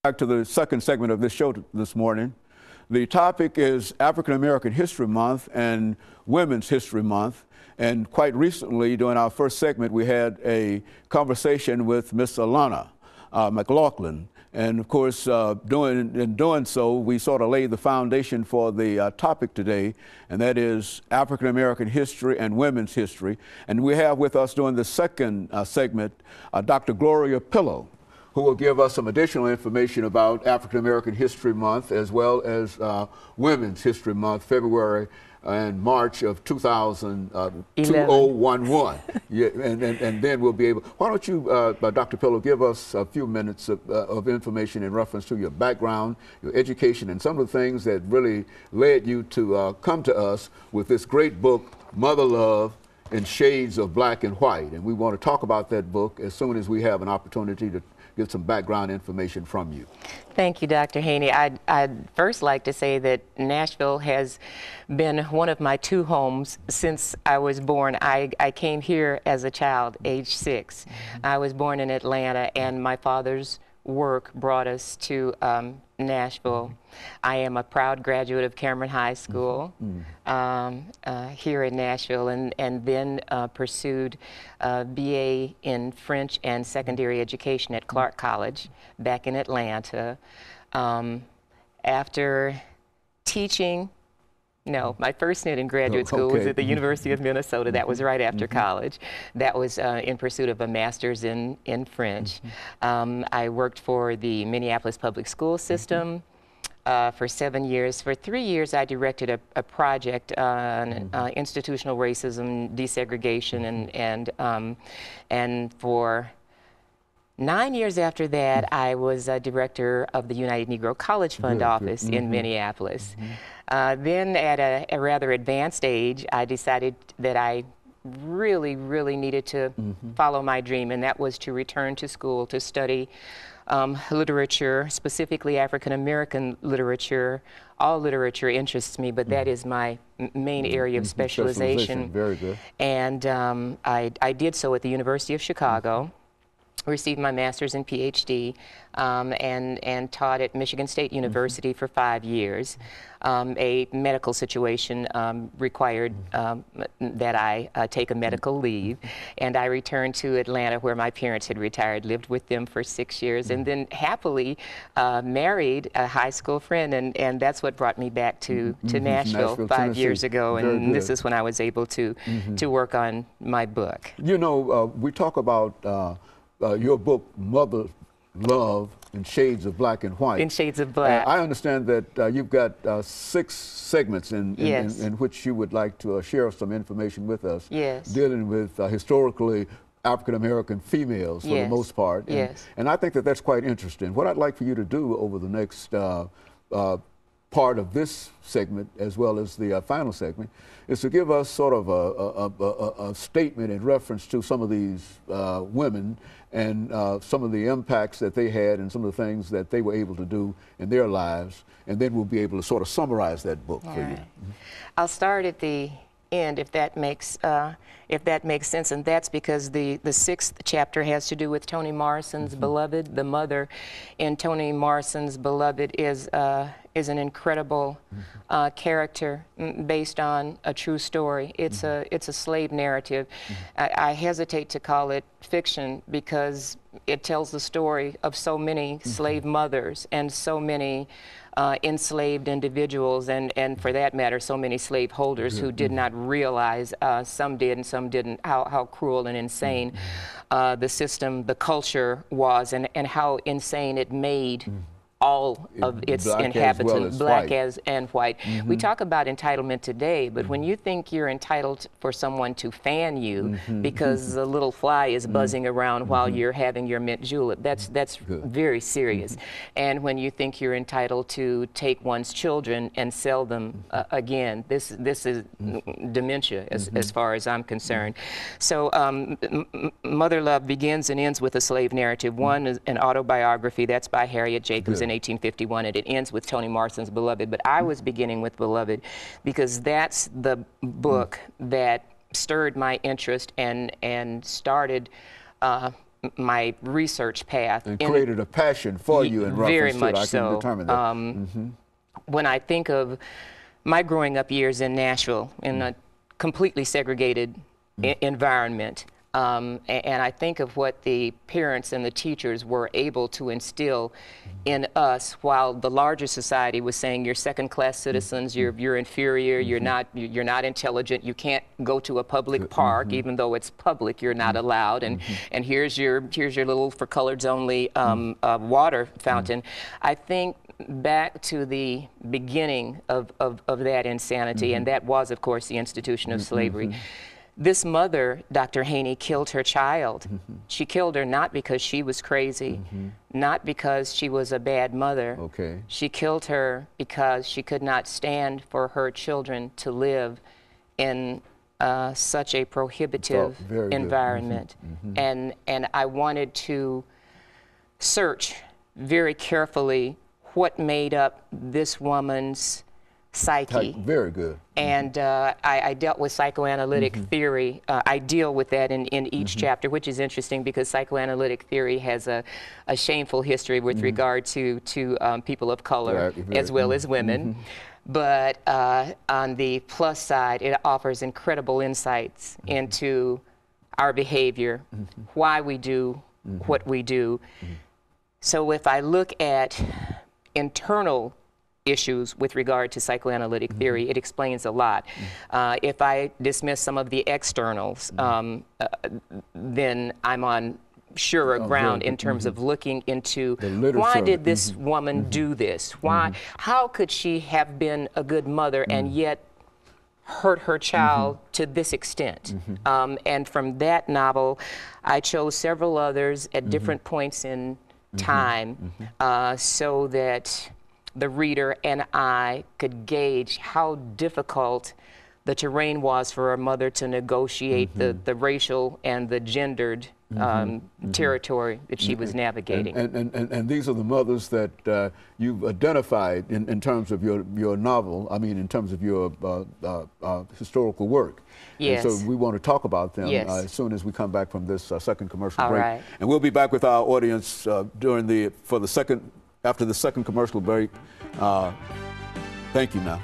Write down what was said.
back to the second segment of this show this morning. The topic is African American History Month and Women's History Month. And quite recently, during our first segment, we had a conversation with Miss Alana McLaughlin. And of course, in doing so, we sort of laid the foundation for the topic today, and that is African American history and women's history. And we have with us during the second segment, Dr. Gloria Pillow, who will give us some additional information about African American History Month as well as Women's History Month, February and March of 2011. Yeah, and then we'll be able. Why don't you, Dr. Pillow, give us a few minutes of information in reference to your background, your education, and some of the things that really led you to come to us with this great book, Mother Love in Shades of Black and White. And we want to talk about that book as soon as we have an opportunity to get some background information from you. Thank you, Dr. Haney. I'd first like to say that Nashville has been one of my two homes since I was born. I came here as a child, age 6. I was born in Atlanta, and my father's work brought us to Nashville. I am a proud graduate of Cameron High School here in Nashville, and then pursued BA in French and secondary education at Clark College back in Atlanta. After teaching, no, my first stint in graduate school was at the University of Minnesota. That was right after college. That was in pursuit of a master's in French. I worked for the Minneapolis public school system for 7 years. For 3 years, I directed a project on institutional racism, desegregation, and for 9 years after that, I was director of the United Negro College Fund office in Minneapolis. Then at a rather advanced age, I decided that I really needed to follow my dream, and that was to return to school to study literature, specifically African American literature. All literature interests me, but that is my main area of specialization. Very good. And I did so at the University of Chicago. Received my master's and PhD, and taught at Michigan State University for 5 years. A medical situation required that I take a medical leave, and I returned to Atlanta where my parents had retired, lived with them for 6 years, and then happily married a high school friend, and that's what brought me back to Nashville 5 years ago, and this is when I was able to work on my book. You know, we talk about your book, Mother Love in Shades of Black and White. In Shades of Black. I understand that you've got 6 segments in which you would like to share some information with us. Yes. Dealing with historically African American females for the most part. And I think that that's quite interesting. What I'd like for you to do over the next part of this segment, as well as the final segment, is to give us sort of a statement in reference to some of these women and some of the impacts that they had and some of the things that they were able to do in their lives, and then we'll be able to sort of summarize that book for you. I'll start at the end, if that makes sense, and that's because the 6th chapter has to do with Toni Morrison's Beloved. The mother in Toni Morrison's Beloved is an incredible character based on a true story. It's a slave narrative. I hesitate to call it fiction because it tells the story of so many slave mothers and so many enslaved individuals, and for that matter, so many slave holders who did not realize, some did and some didn't, how cruel and insane the system, the culture was, and how insane it made all of its inhabitants, black and white. We talk about entitlement today, but when you think you're entitled for someone to fan you because a little fly is buzzing around while you're having your mint julep, that's very serious. And when you think you're entitled to take one's children and sell them, again, this is dementia as far as I'm concerned. So Mother Love begins and ends with a slave narrative. One is an autobiography, that's by Harriet Jacobs in 1851, and it ends with Toni Morrison's Beloved. But I was beginning with Beloved because that's the book that stirred my interest and started my research path. And created a passion for you in very reference to it. much I so. can determine that. When I think of my growing up years in Nashville, in a completely segregated environment, and I think of what the parents and the teachers were able to instill in us, while the larger society was saying you're second-class citizens, you're inferior, you're not intelligent, you can't go to a public park, even though it's public, you're not allowed, and here's your little for coloreds only water fountain. I think back to the beginning of that insanity, and that was, of course, the institution of slavery. This mother, Dr. Haney, killed her child. She killed her not because she was crazy, not because she was a bad mother. Okay. She killed her because she could not stand for her children to live in such a prohibitive environment. And I wanted to search very carefully what made up this woman's psyche. Very good. And I dealt with psychoanalytic theory. I deal with that in each chapter, which is interesting because psychoanalytic theory has a shameful history with regard to people of color as well as women. But on the plus side, it offers incredible insights into our behavior, why we do what we do. So if I look at internal issues with regard to psychoanalytic theory, it explains a lot. If I dismiss some of the externals, then I'm on surer ground in terms of looking into why did this woman do this? Why? How could she have been a good mother and yet hurt her child to this extent? And from that novel, I chose several others at different points in time so that the reader and I could gauge how difficult the terrain was for a mother to negotiate the racial and the gendered territory that she was navigating. And these are the mothers that you've identified in terms of your novel, I mean in terms of your historical work. Yes. And so we want to talk about them as soon as we come back from this second commercial break. Right. And we'll be back with our audience after the second commercial break. Thank you now.